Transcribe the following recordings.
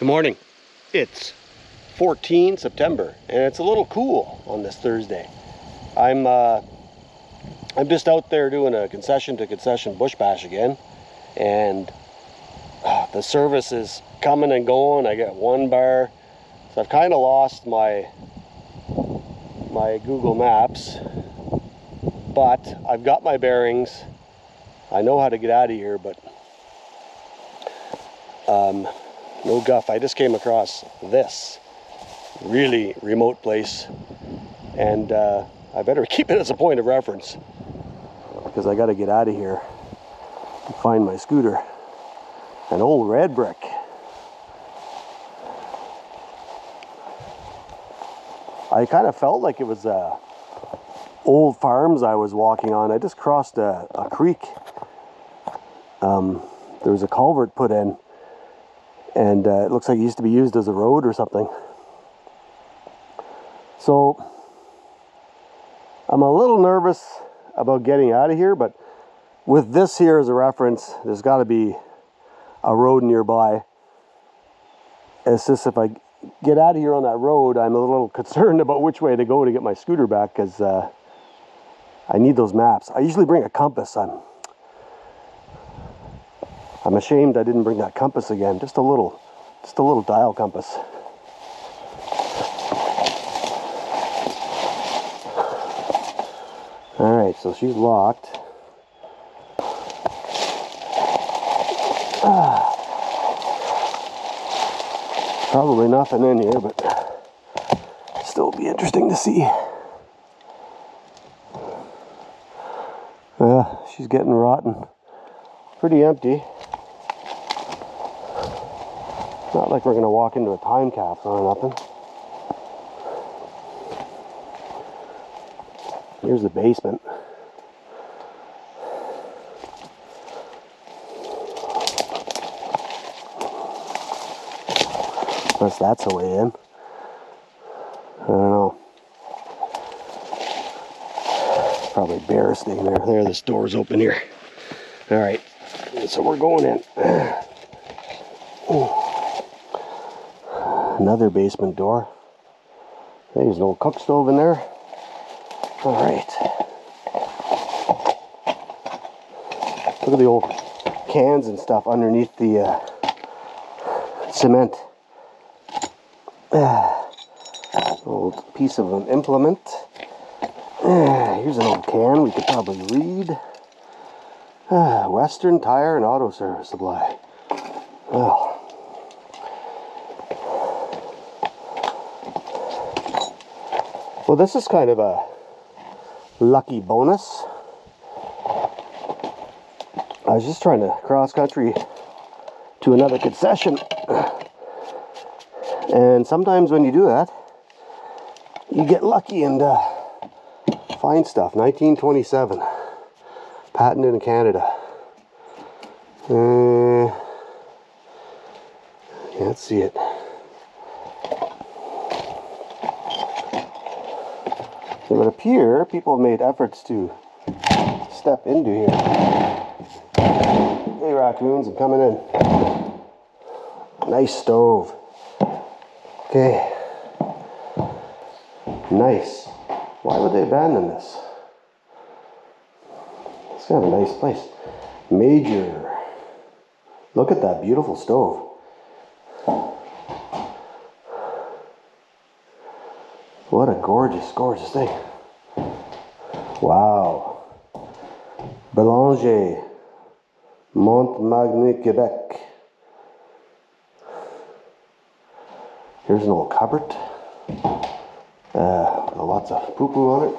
Good morning. It's 14 September and it's a little cool on this Thursday. I'm just out there doing a concession to concession bush bash again, and the service is coming and going. I got one bar, so I've kind of lost my Google Maps, but I've got my bearings. I know how to get out of here, but no guff. I just came across this really remote place, and I better keep it as a point of reference because I got to get out of here and find my scooter. An old red brick. I kind of felt like it was old farms I was walking on. I just crossed a creek. There was a culvert put in, and it looks like it used to be used as a road or something. So I'm a little nervous about getting out of here, but with this here as a reference, there's got to be a road nearby. It's just if I get out of here on that road, I'm a little concerned about which way to go to get my scooter back, because I need those maps. I usually bring a compass. I'm ashamed I didn't bring that compass again. Just a little dial compass. All right, so she's locked. Probably nothing in here, but still be interesting to see. She's getting rotten. Pretty empty. Not like we're going to walk into a time capsule or nothing. Here's the basement. Unless that's the way in. I don't know. Probably bear staying there. There, this door's open here. All right, so we're going in. Another basement door. There's an old cook stove in there. All right. Look at the old cans and stuff underneath the cement. Old piece of an implement. Here's an old can we could probably read. Western Tire and Auto Service Supply. Oh. Well, this is kind of a lucky bonus. I was just trying to cross country to another concession. And sometimes when you do that, you get lucky and find stuff. 1927. Patented in Canada. Can't see it. It would appear people have made efforts to step into here. Hey raccoons, I'm coming in. Nice stove. Okay. Nice. Why would they abandon this? It's kind of a nice place. Major. Look at that beautiful stove. What a gorgeous, gorgeous thing. Wow. Belanger, Montmagny, Quebec. Here's an old cupboard. Lots of poo-poo on it.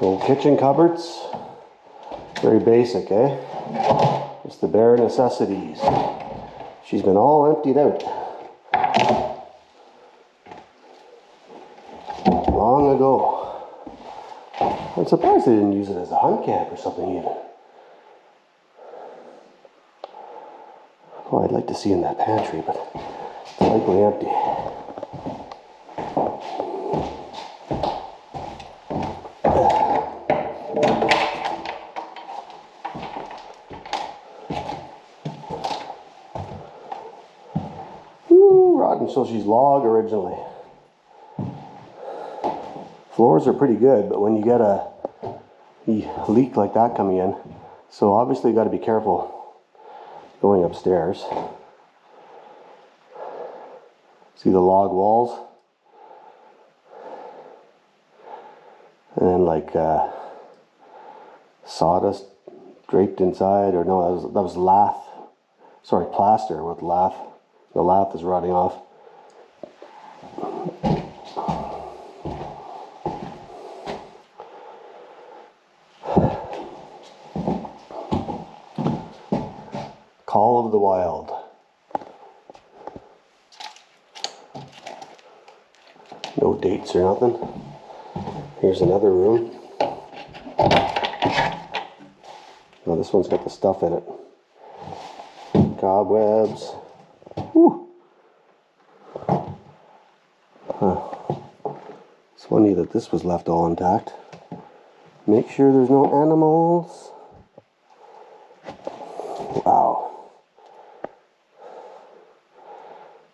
Old kitchen cupboards. Very basic, eh? Just the bare necessities. She's been all emptied out. Long ago. I'm surprised they didn't use it as a hunt camp or something even. Oh, I'd like to see in that pantry, but it's likely empty. so she's log originally. Floors are pretty good, but when you get a leak like that coming in, so obviously you got to be careful going upstairs. See the log walls? And then like sawdust draped inside, or no, that was lath. Sorry, plaster with lath. The lath is rotting off. Call of the Wild. No dates or nothing. Here's another room. Oh, this one's got the stuff in it. Cobwebs. Whew. Huh. It's funny that this was left all intact. Make sure there's no animals. Wow.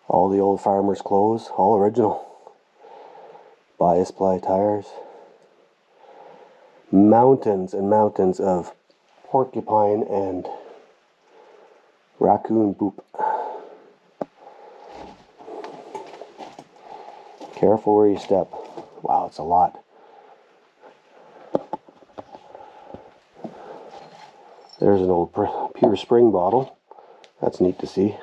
All the old farmers' clothes, all original. Bias ply tires. Mountains and mountains of porcupine and raccoon poop. Careful where you step. Wow, it's a lot. There's an old Pure Spring bottle. That's neat to see.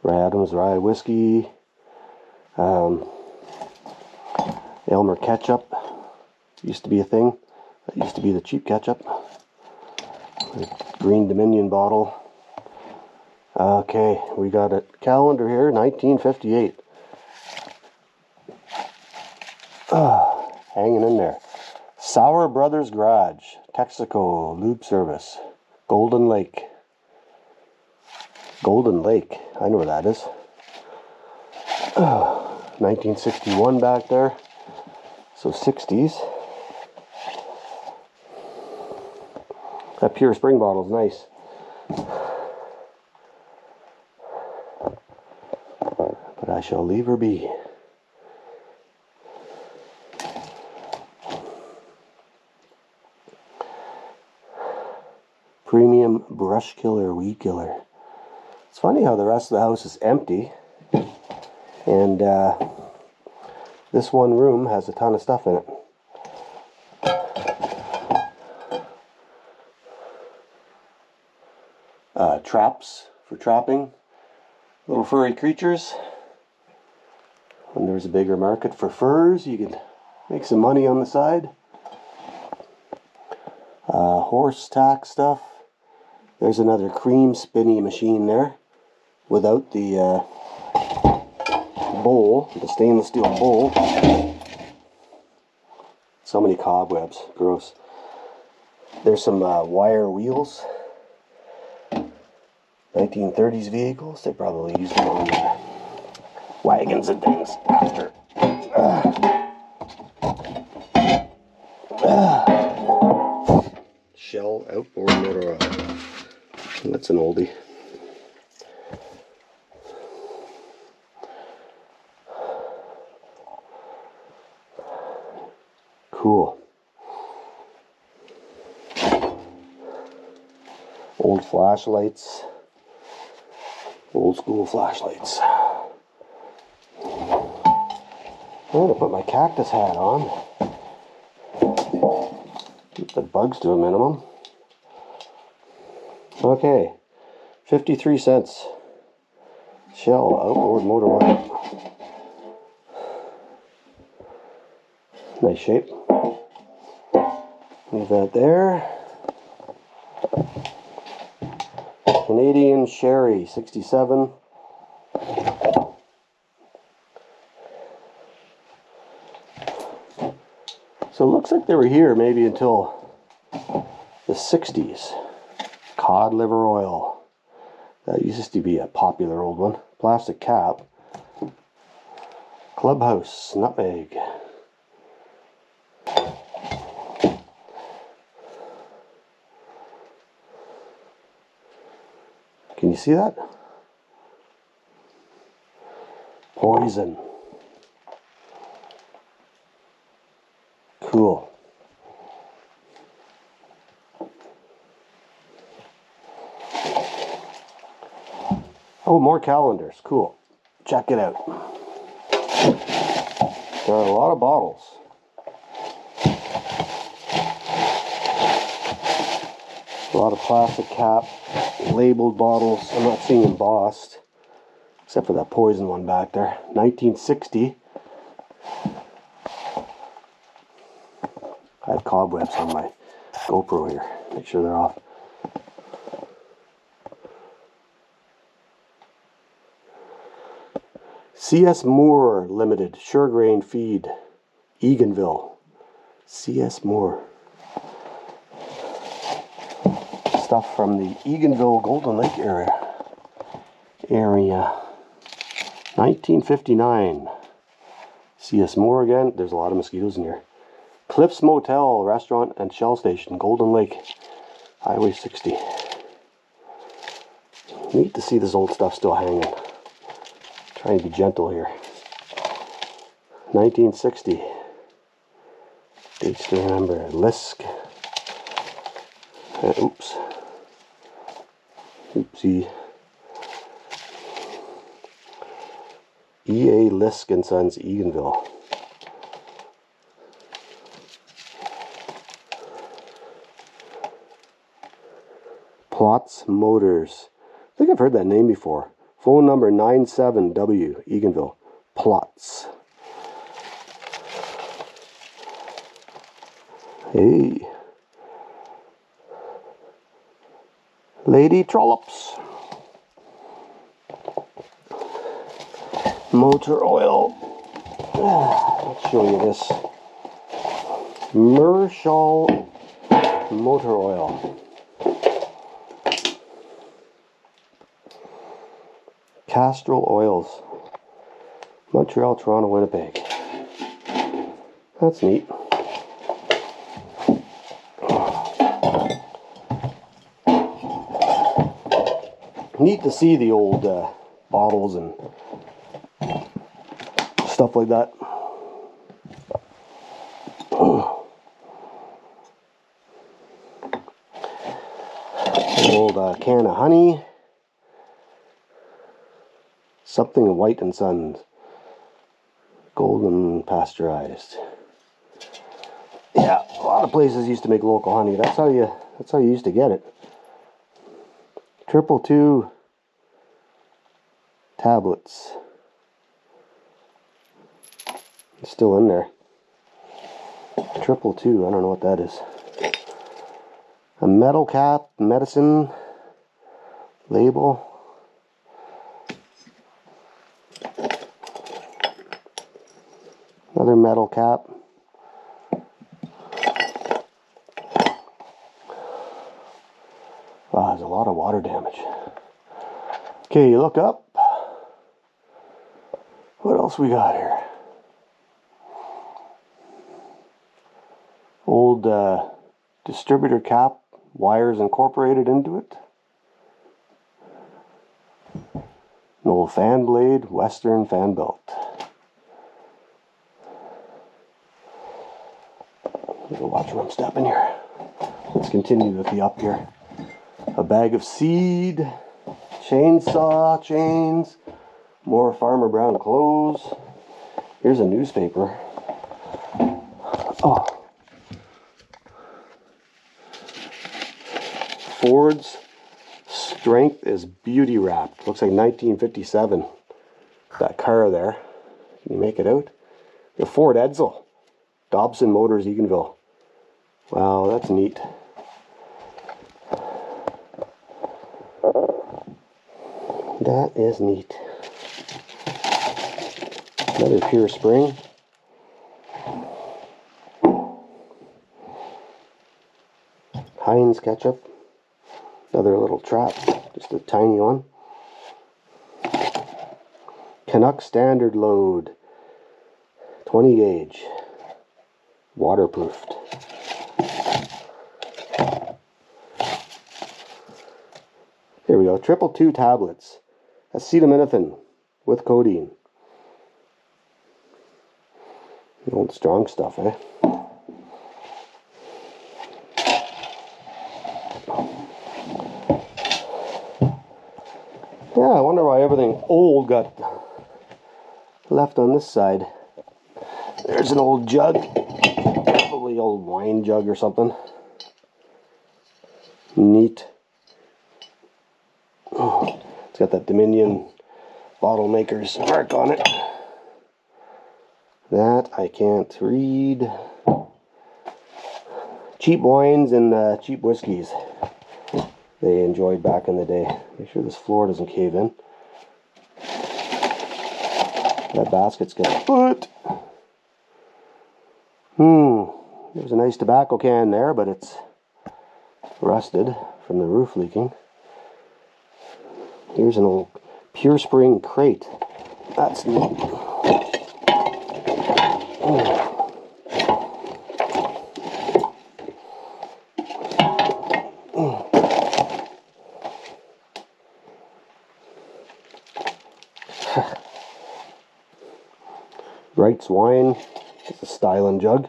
Ray Adams Rye Whiskey. Elmer ketchup. Used to be a thing. That used to be the cheap ketchup. The Green Dominion bottle. Okay, we got a calendar here, 1958. Hanging in there. Sauer Brothers Garage, Texaco Lube Service, Golden Lake. Golden Lake, I know where that is. 1961 back there. So 60s. That Pure Spring bottle is nice. But I shall leave her be. Premium brush killer, weed killer. It's funny how the rest of the house is empty. And this one room has a ton of stuff in it. Traps for trapping little furry creatures. When there's a bigger market for furs, you can make some money on the side. Horse tack stuff. There's another cream spinny machine there without the bowl, the stainless steel bowl. So many cobwebs, gross. There's some wire wheels. 1930s vehicles, they probably used them on wagons and things after. Shell outboard motor oil. That's an oldie. Cool. Old flashlights. Old school flashlights. I'm gonna put my cactus hat on. Keep the bugs to a minimum. Okay, 53 cents. Shell outboard motor oil. Nice shape. Leave that there. Canadian Sherry, 67. So it looks like they were here maybe until the 60s. Cod liver oil. That used to be a popular old one. Plastic cap. Clubhouse, nutmeg. Can you see that? Poison. Cool. Oh, more calendars. Cool. Check it out. There are a lot of bottles. A lot of plastic cap, labeled bottles. I'm not seeing embossed, except for that poison one back there. 1960. I have cobwebs on my GoPro here. Make sure they're off. C.S. Moore Limited, Sure Grain Feed, Eganville. C.S. Moore. Stuff from the Eganville Golden Lake area. 1959. C.S. Moore again. There's a lot of mosquitoes in here. Cliffs Motel, Restaurant and Shell Station, Golden Lake, Highway 60. Neat to see this old stuff still hanging. Trying to be gentle here. 1960. Dates to remember. Lisk. Oops. Oopsie. E.A. Lisk and Sons, Eganville. Plots Motors. I think I've heard that name before. Phone number 97W, Eganville. Plots. Hey. Lady Trollops. Motor oil. Let's show you this. Mershall motor oil. Castrol Oils. Montreal, Toronto, Winnipeg. That's neat. Neat to see the old bottles and stuff like that. An old can of honey. Something White and Sons. Golden pasteurized. Yeah, a lot of places used to make local honey. That's how you used to get it. 222 tablets. It's still in there. 222, I don't know what that is. A metal cap, medicine label. Another metal cap. Wow, there's a lot of water damage. Okay, you look up. What else we got here? Old distributor cap, wires incorporated into it. An old fan blade, Western fan belt. Watch where I'm stepping here. Let's continue with the up here. A bag of seed, chainsaw chains, more Farmer Brown clothes. Here's a newspaper. Oh. Ford's Strength is Beauty Wrapped. Looks like 1957. That car there. Can you make it out? The Ford Edsel. Dobson Motors, Eganville. Wow, that's neat. That is neat. Another Pure Spring. Heinz ketchup. Another little trap, just a tiny one. Canuck Standard Load. 20 gauge. Waterproofed. Here we go. 222 tablets. Acetaminophen with codeine. The old strong stuff, eh? Yeah, I wonder why everything old got left on this side. There's an old jug. Probably old wine jug or something. Neat. It's got that Dominion bottle maker's mark on it. That I can't read. Cheap wines and cheap whiskeys they enjoyed back in the day. Make sure this floor doesn't cave in. That basket's got a foot. There's a nice tobacco can there, but it's rusted from the roof leaking. Here's an old Pure Spring crate. That's neat. Wright's wine. It's a styling jug.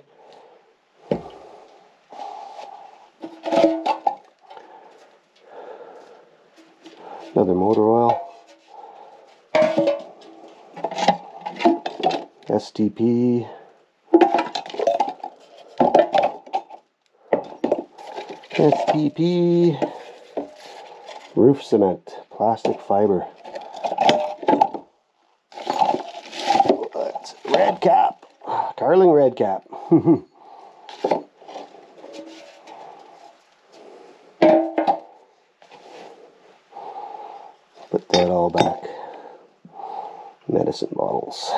Another motor oil. STP. STP. Roof cement. Plastic fiber. That's red cap. Carling red cap. Put that all back. Medicine bottles.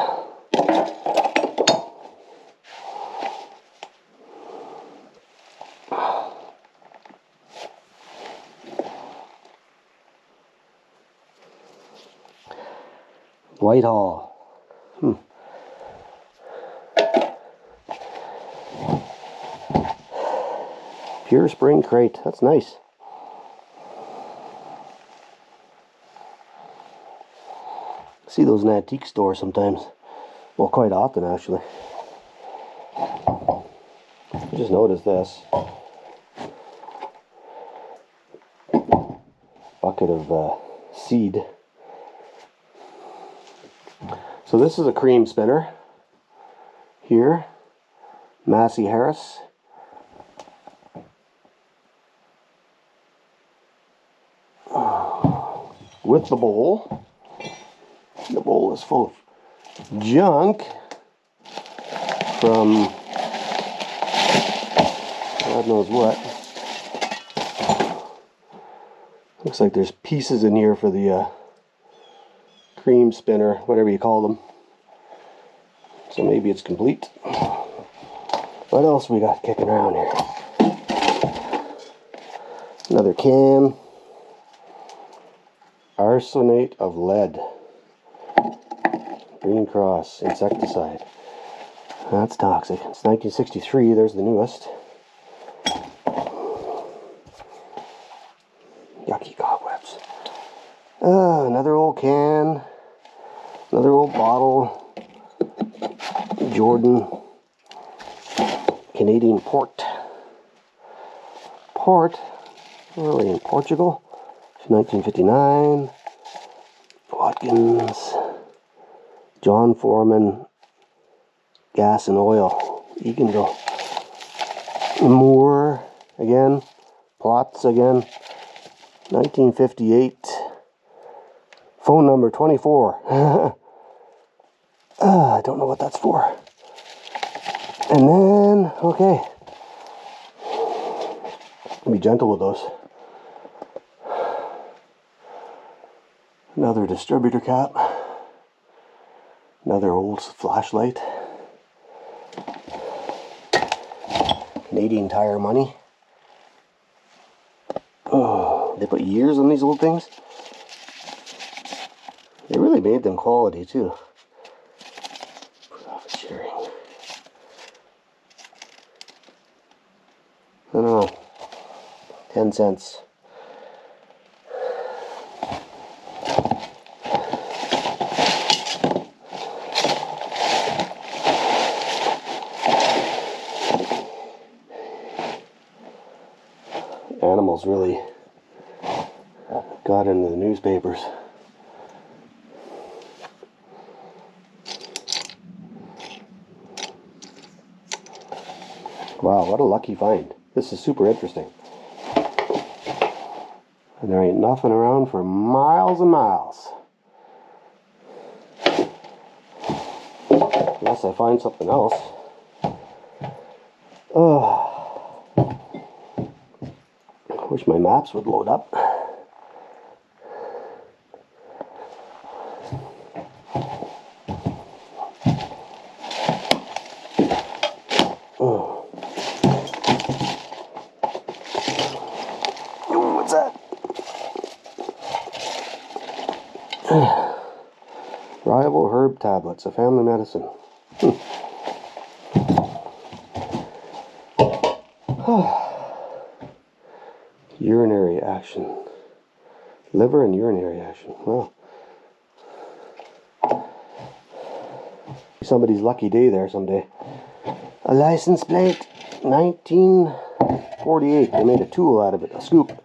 Whitehall. Pure Spring crate. That's nice. See those in antique stores sometimes. Well, quite often actually. I just noticed this. Bucket of seed. So this is a cream spinner. Here. Massey Harris. With the bowl. The bowl is full of junk from God knows what. Looks like there's pieces in here for the cream spinner, whatever you call them. So maybe it's complete. What else we got kicking around here? Another can. Arsenate of lead. Green Cross insecticide. That's toxic. It's 1963. There's the newest. Yucky cobwebs. Another old can. Another old bottle. Jordan. Canadian port. Port. Really in Portugal. 1959. Watkins. John Foreman. Gas and oil. Eganville. Moore again. Plots again. 1958. Phone number 24. I don't know what that's for. And then, okay. Be gentle with those. Another distributor cap. Another old flashlight. Canadian Tire money. Oh, they put years on these old things. They really made them quality too. Profit sharing. I don't know. 10 cents. articles really got into the newspapers. Wow, what a lucky find. This is super interesting. And there ain't nothing around for miles and miles. Unless I find something else. Oh, I wish my maps would load up. Oh. Ooh, what's that? Rival herb tablets, a family medicine. Urinary action. Liver and urinary action. Well, somebody's lucky day there someday. A license plate, 1948. They made a tool out of it, a scoop.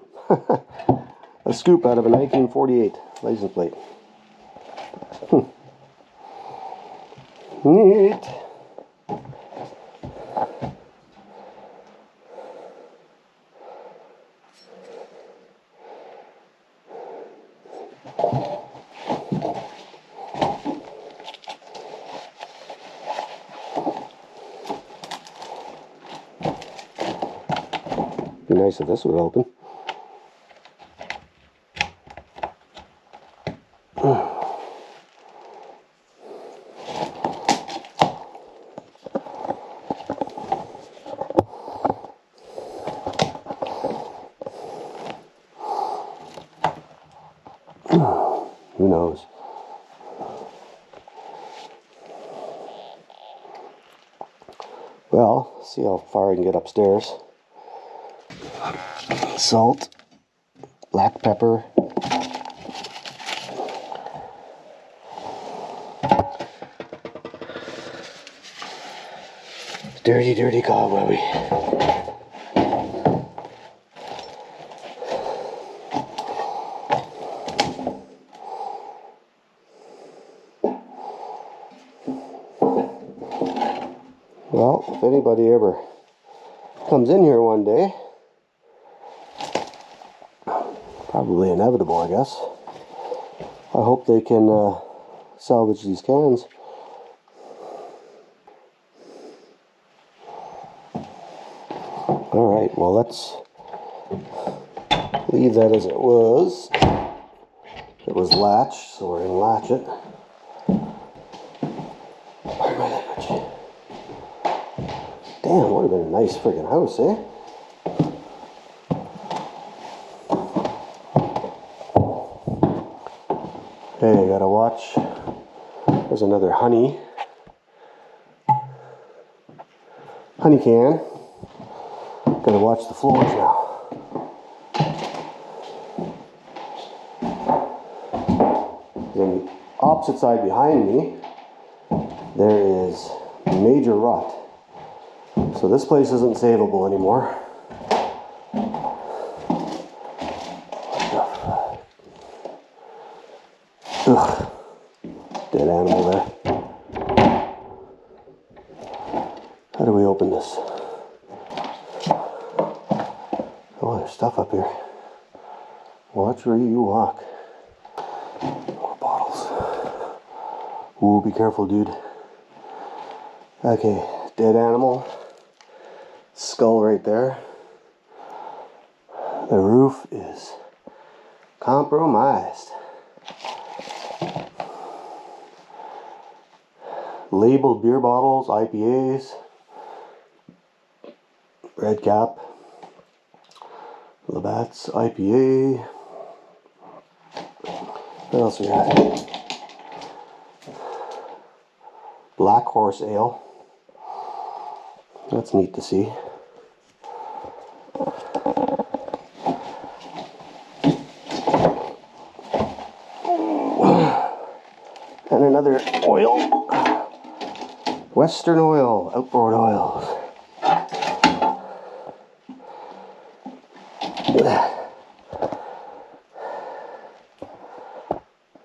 A scoop out of a 1948 license plate. Neat. Be nice if this would open. Who knows? Well, see how far I can get upstairs. Salt, black pepper, dirty, dirty cobwebby. Well, if anybody ever comes in here one day, probably inevitable, I guess, I hope they can salvage these cans. Alright, well, let's leave that as it was. It was latched, so we're going to latch it. Pardon my language. Damn, would have been a nice friggin' house, eh? Hey, gotta watch. There's another honey can. Gotta watch the floors now. On the opposite side behind me, there is major rot. So this place isn't savable anymore. Ugh. Dead animal there. How do we open this? Oh, there's stuff up here. Watch where you walk. More bottles. Ooh, be careful, dude. Okay, dead animal. Skull right there. The roof is compromised. Labeled beer bottles, IPAs, Red Cap, Labatt's IPA. What else we got? Black Horse Ale. That's neat to see. And another oil. Western Oil, Outboard Oils.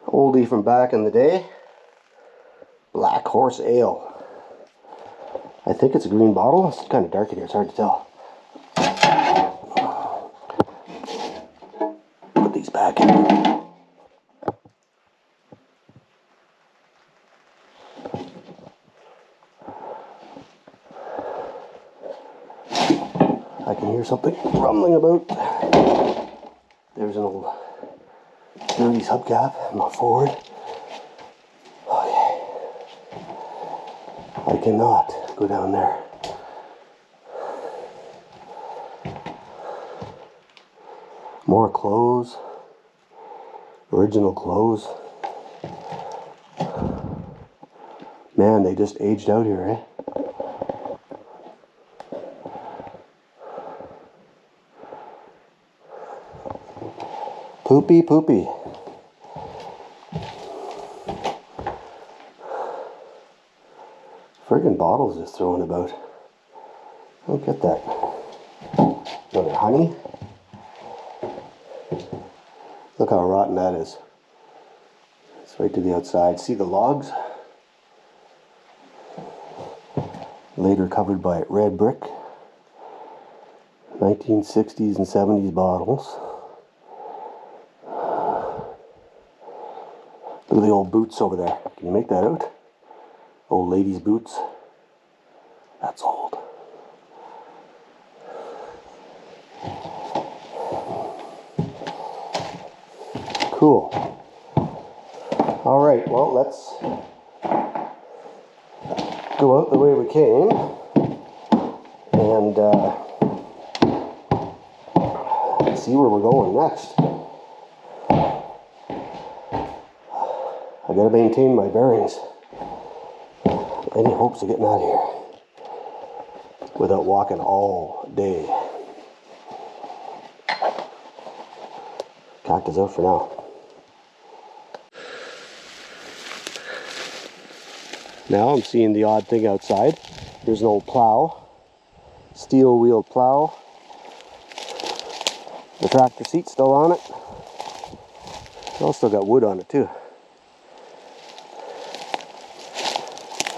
Oldie from back in the day. Black Horse Ale. I think it's a green bottle. It's kind of dark in here, it's hard to tell. Put these back in. I can hear something rumbling about. There's an old dirty hubcap on my Ford. Okay. I cannot go down there. More clothes. Original clothes. Man, they just aged out here, eh? Poopy, poopy. Friggin' bottles just throwing about. I don't get that. Another honey. Look how rotten that is. It's right to the outside. See the logs? Later covered by red brick. 1960s and 70s bottles. Look at the old boots over there. Can you make that out? Old ladies' boots. That's old. Cool. All right, well, let's go out the way we came and see where we're going next. I gotta maintain my bearings. Any hopes of getting out of here without walking all day. Cactus out for now. Now I'm seeing the odd thing outside. There's an old plow, steel wheeled plow. The tractor seat's still on it. It's also got wood on it too.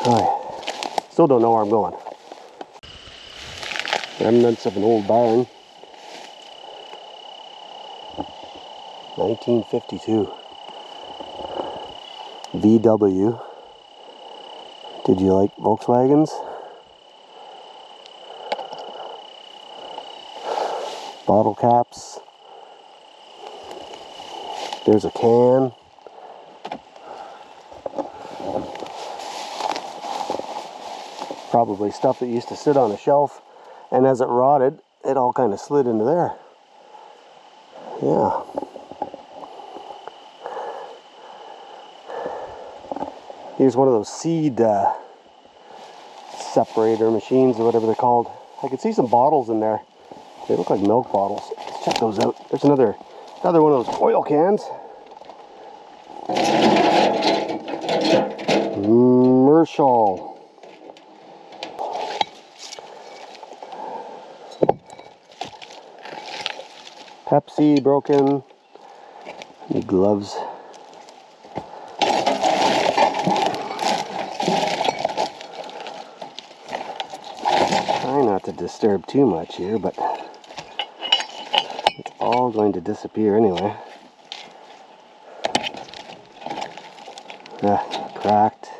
Alright, still don't know where I'm going. Remnants of an old barn. 1952. VW. Did you like Volkswagens? Bottle caps. There's a can. Probably stuff that used to sit on a shelf, and as it rotted, it all kind of slid into there. Yeah. Here's one of those seed separator machines or whatever they're called. I can see some bottles in there. They look like milk bottles. Let's check those out. There's another one of those oil cans. Mershal. Pepsi broken. Need gloves. Try not to disturb too much here, but it's all going to disappear anyway. Cracked.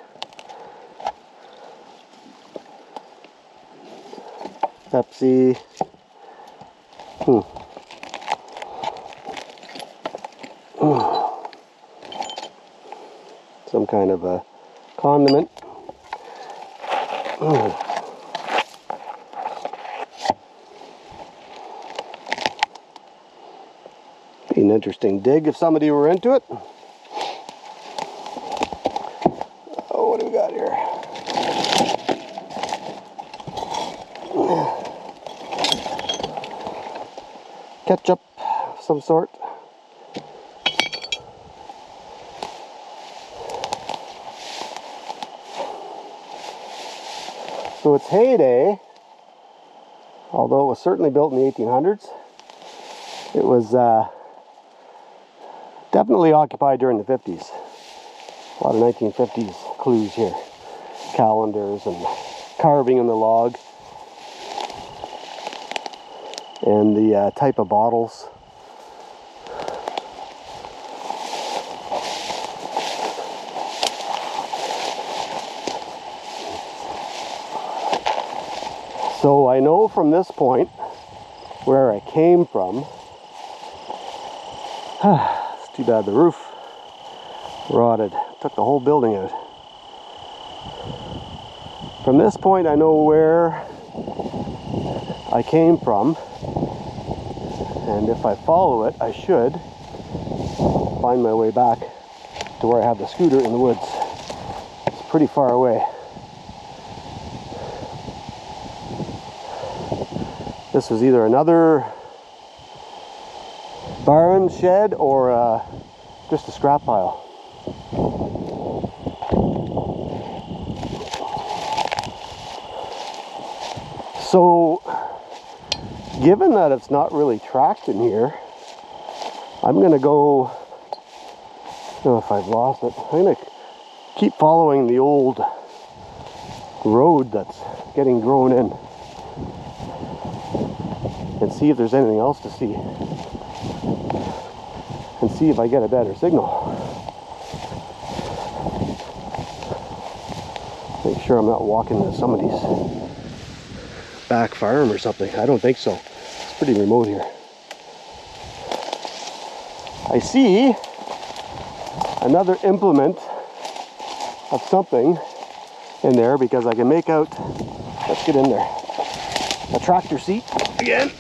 Pepsi. Some kind of a condiment. Be an interesting dig if somebody were into it. Oh, what do we got here? Ketchup of some sort. So its heyday, although it was certainly built in the 1800s, It was definitely occupied during the 50s. A lot of 1950s clues here. Calendars and carving in the log. And the type of bottles. So I know from this point where I came from. It's too bad the roof rotted. Took the whole building out. From this point I know where I came from. And if I follow it, I should find my way back to where I have the scooter in the woods. It's pretty far away. This was either another barn shed or just a scrap pile. So, given that it's not really tracked in here, I'm gonna go, I don't know if I've lost it, I'm gonna keep following the old road that's getting grown in and see if there's anything else to see and see if I get a better signal. Make sure I'm not walking into somebody's back farm or something. I don't think so. It's pretty remote here. I see another implement of something in there because I can make out, let's get in there, a tractor seat again.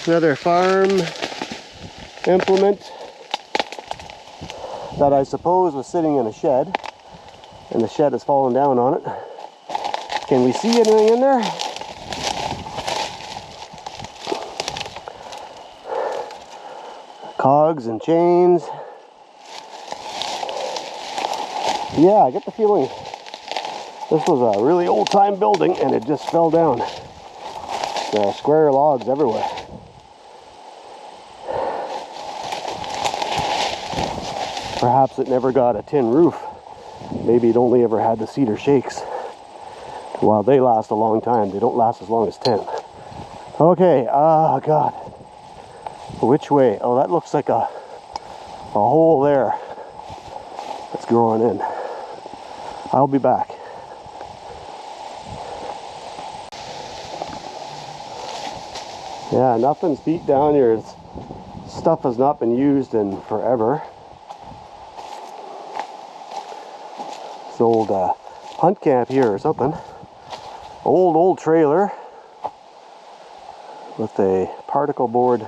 Another farm implement that I suppose was sitting in a shed, and the shed has fallen down on it. Can we see anything in there? Cogs and chains. Yeah, I get the feeling this was a really old-time building and it just fell down. There are square logs everywhere. Perhaps it never got a tin roof. Maybe it only ever had the cedar shakes. Well, they last a long time. They don't last as long as tin. Okay, oh God. Which way? Oh, that looks like a hole there that's growing in. I'll be back. Yeah, nothing's deep down here. Stuff has not been used in forever. It's an old hunt camp here or something. Old trailer with a particle board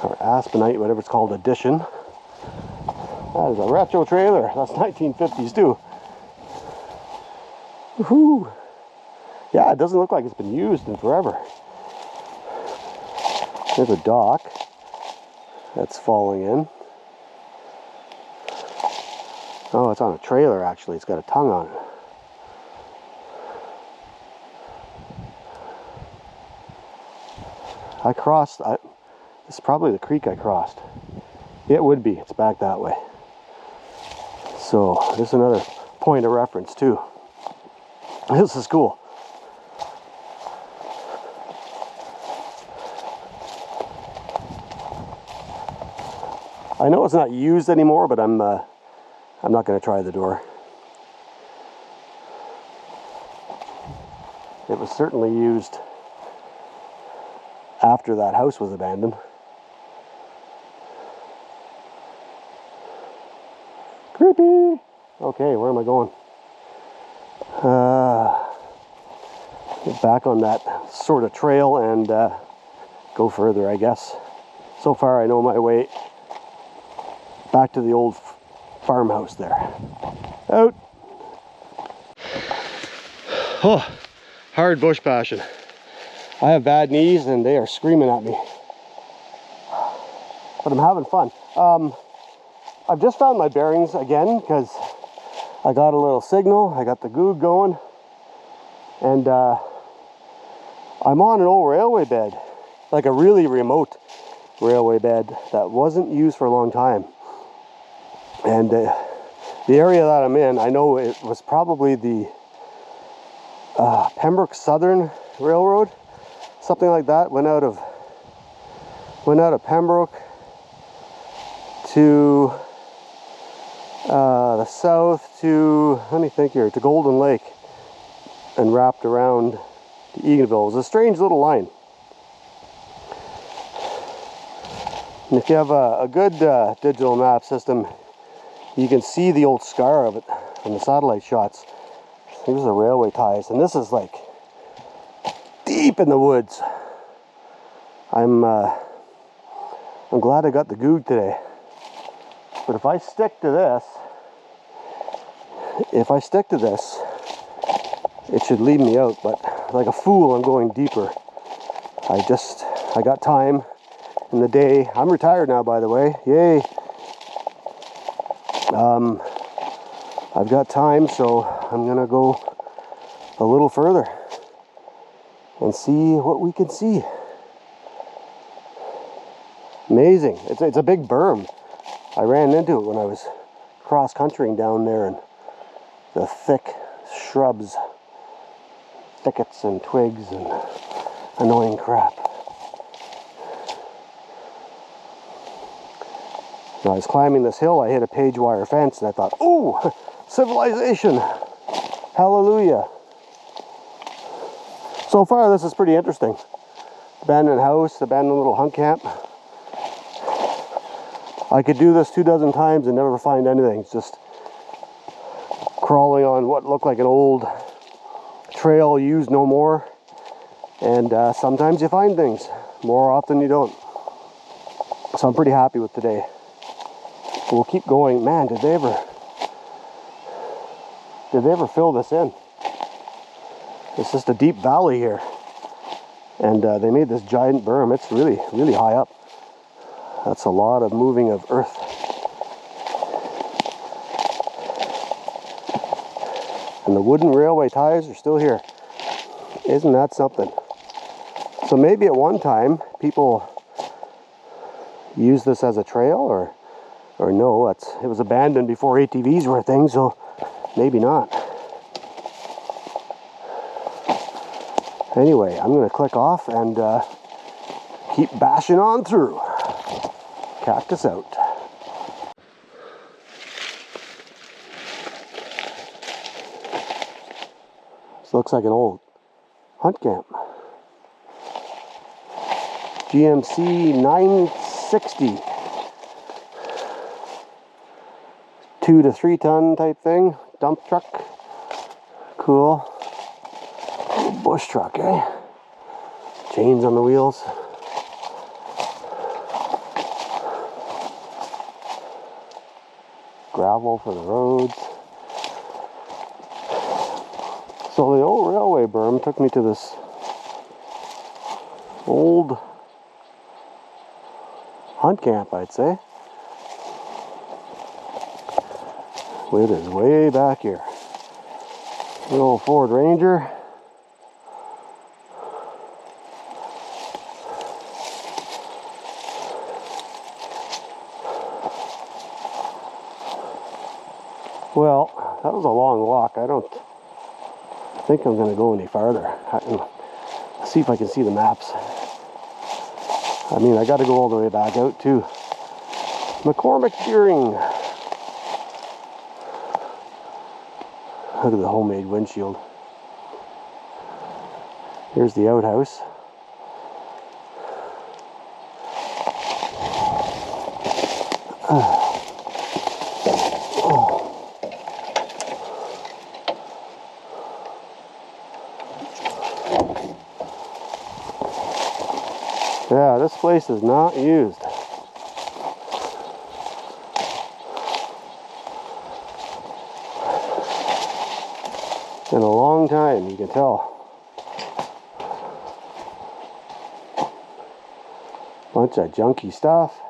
or aspenite, whatever it's called, addition. That is a retro trailer. That's 1950s too. Woohoo! Yeah, it doesn't look like it's been used in forever. There's a dock that's falling in. Oh, it's on a trailer actually. It's got a tongue on it. I crossed, this is probably the creek I crossed. It would be, it's back that way. So, this is another point of reference too. This is cool. I know it's not used anymore, but I'm not going to try the door. It was certainly used after that house was abandoned. Creepy! Okay, where am I going? Get back on that sort of trail and go further, I guess. So far I know my way back to the old farmhouse there. Out! Oh, hard bush passion. I have bad knees and they are screaming at me. But I'm having fun. I've just found my bearings again because I got a little signal. I got the Goog going. And I'm on an old railway bed. like a really remote railway bed that wasn't used for a long time. And the area that I'm in, I know it was probably the Pembroke Southern Railroad, something like that. Went out of Pembroke to the south to, let me think here, to Golden Lake, and wrapped around to Eganville. It was a strange little line. And if you have a good digital map system, you can see the old scar of it from the satellite shots. Here's the railway ties, and this is like deep in the woods. I'm glad I got the goog today. But if I stick to this, it should lead me out. But like a fool, I'm going deeper. I got time in the day. I'm retired now, by the way. Yay. I've got time, so I'm gonna go a little further and see what we can see. Amazing. It's a big berm. I ran into it when I was cross-countrying down there, and the thick shrubs, thickets and twigs and annoying crap. When I was climbing this hill, I hit a page wire fence, and I thought, ooh, civilization, hallelujah. So far, this is pretty interesting. Abandoned house, abandoned little hunt camp. I could do this 24 times and never find anything. It's just crawling on what looked like an old trail used no more. And sometimes you find things. More often you don't. So I'm pretty happy with today. We'll keep going. Man, did they ever fill this in? It's just a deep valley here. And they made this giant berm. It's really, really high up. That's a lot of moving of earth. And the wooden railway ties are still here. Isn't that something? So maybe at one time people used this as a trail, or no, it was abandoned before ATVs were a thing, so maybe not. Anyway, I'm going to click off and keep bashing on through. Cactus out. This looks like an old hunt camp. GMC 960. 2 to 3 ton type thing. Dump truck. Cool. Bush truck, eh? Chains on the wheels. Gravel for the roads. So the old railway berm took me to this old hunt camp, I'd say. It is way back here. The old Ford Ranger. Well, that was a long walk. I don't think I'm going to go any farther. Let's see if I can see the maps. I mean, I got to go all the way back out to McCormick Deering. Look at the homemade windshield. Here's the outhouse. Yeah, this place is not used. In a long time, you can tell. Bunch of junky stuff.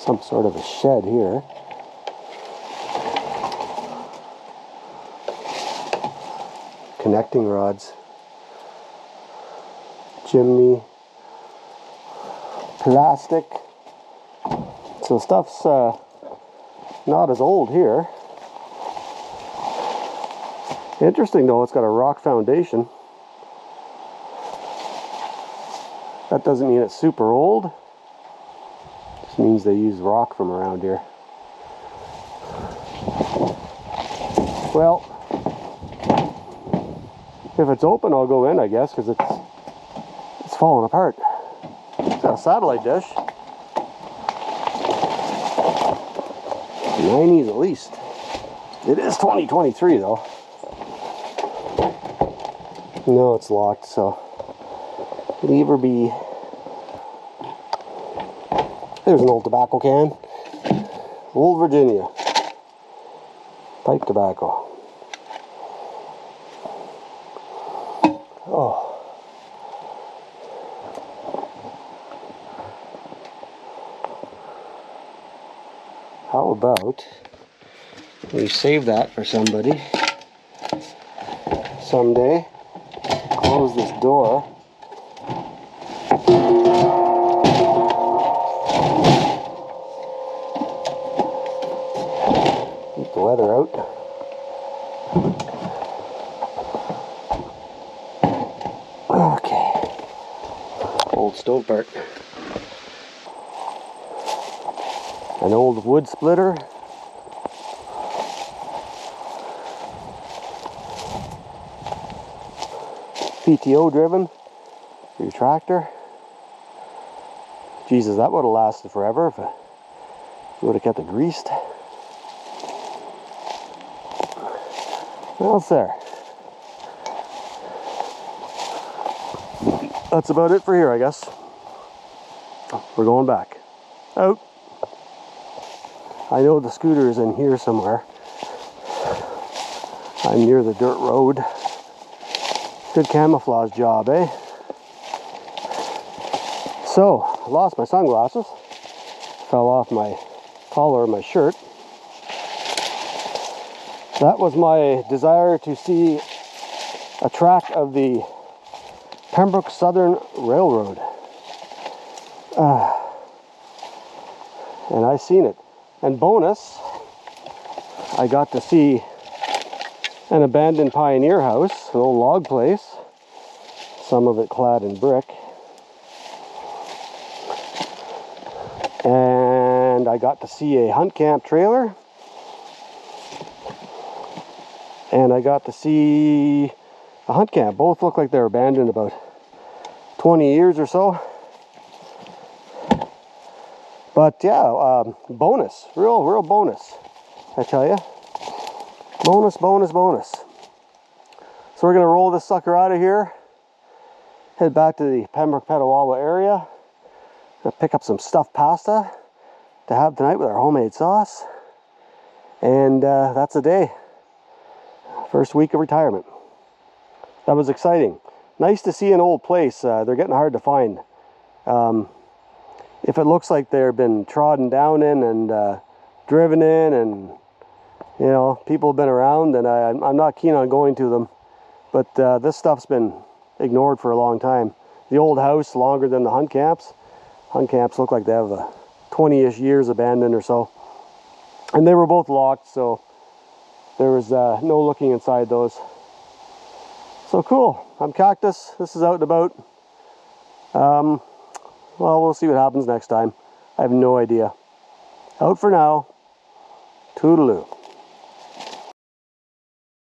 some sort of a shed here. Connecting rods. Chimney. Plastic. So stuff's not as old here. Interesting though, it's got a rock foundation. That doesn't mean it's super old. Just means they use rock from around here. Well, if it's open, I'll go in, I guess, because it's falling apart. It's got a satellite dish. 90s at least. It is 2023 though. No, it's locked, so leave her be. There's an old tobacco can. Old Virginia. Pipe tobacco. Oh. How about we save that for somebody someday? Close this door. Keep the weather out. Okay. Old stove part. An old wood splitter. PTO driven for your tractor. Jesus, that would have lasted forever if you would have kept it greased. What else there? That's about it for here, I guess. We're going back. Out. I know the scooter is in here somewhere. I'm near the dirt road. Good camouflage job, eh? So, I lost my sunglasses. Fell off my collar of my shirt. That was my desire to see a track of the Pembroke Southern Railroad. And I seen it. And bonus, I got to see an abandoned pioneer house, an old log place, some of it clad in brick. And I got to see a hunt camp trailer. And I got to see a hunt camp. Both look like they're abandoned about 20 years or so. But yeah, bonus, real bonus, I tell you. Bonus, bonus, bonus. So we're gonna roll this sucker out of here, head back to the Pembroke Petawawa area, gonna pick up some stuffed pasta to have tonight with our homemade sauce, and that's the day. First week of retirement. That was exciting. Nice to see an old place. They're getting hard to find. If it looks like they've been trodden down in and driven in, and you know, people have been around, then I'm not keen on going to them. But this stuff's been ignored for a long time. The old house, longer than the hunt camps. Hunt camps look like they have 20-ish years abandoned or so. And they were both locked, so there was no looking inside those. So cool. I'm Cactus. This is out and about. Well, we'll see what happens next time. I have no idea. Out for now. Toodaloo.